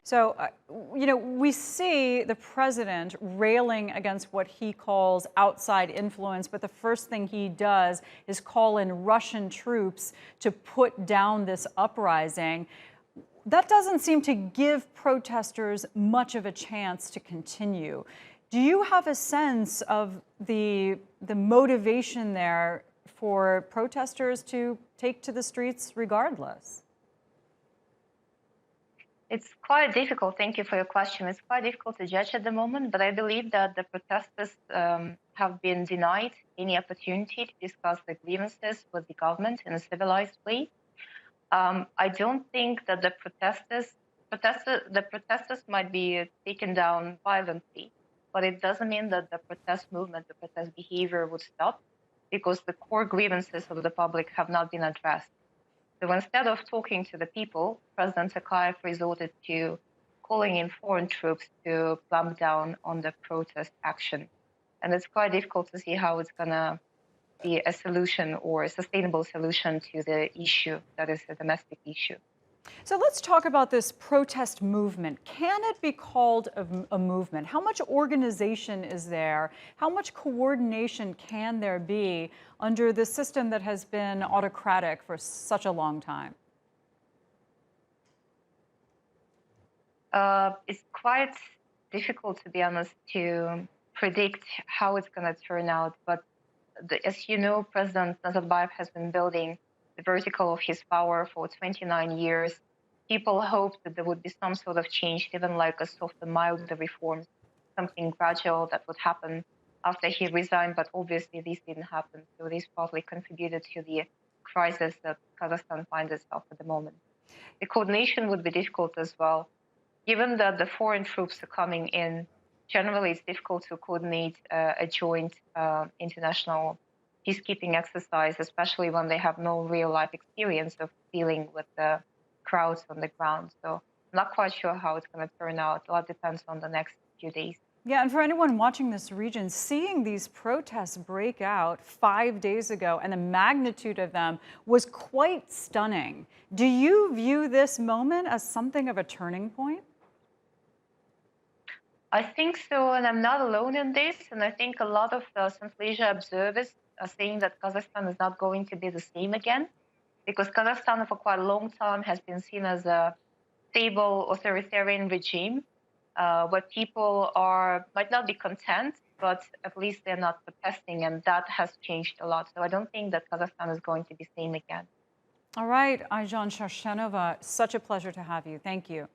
So, we see the president railing against what he calls outside influence, but the first thing he does is call in Russian troops to put down this uprising. That doesn't seem to give protesters much of a chance to continue. Do you have a sense of the motivation there for protesters to take to the streets regardless? It's quite difficult. Thank you for your question. It's quite difficult to judge at the moment, but I believe that the protesters have been denied any opportunity to discuss the grievances with the government in a civilized way. I don't think that the protesters might be taken down violently, but it doesn't mean that the protest movement, the protest behavior would stop because the core grievances of the public have not been addressed. So instead of talking to the people, President Tokayev resorted to calling in foreign troops to clamp down on the protest action. And it's quite difficult to see how it's going to be a solution or a sustainable solution to the issue that is a domestic issue. So let's talk about this protest movement. Can it be called a movement? How much organization is there? How much coordination can there be under the system that has been autocratic for such a long time? It's quite difficult, to be honest, to predict how it's going to turn out. But as you know, President Nazarbayev has been building the vertical of his power for 29 years. People hoped that there would be some sort of change, even like a softer, milder reforms, something gradual that would happen after he resigned. But obviously, this didn't happen. So this probably contributed to the crisis that Kazakhstan finds itself at the moment. The coordination would be difficult as well. Given that the foreign troops are coming in, generally it's difficult to coordinate a joint international peacekeeping exercise, especially when they have no real life experience of dealing with the crowds on the ground. So I'm not quite sure how it's going to turn out. A lot depends on the next few days. Yeah, and for anyone watching this region, seeing these protests break out 5 days ago and the magnitude of them was quite stunning. Do you view this moment as something of a turning point? I think so, and I'm not alone in this. And I think a lot of Central Asia observers are saying that Kazakhstan is not going to be the same again, because Kazakhstan for quite a long time has been seen as a stable authoritarian regime where people might not be content, but at least they're not protesting, and that has changed a lot. So I don't think that Kazakhstan is going to be same again. All right, Aijan Sharshenova, such a pleasure to have you. Thank you.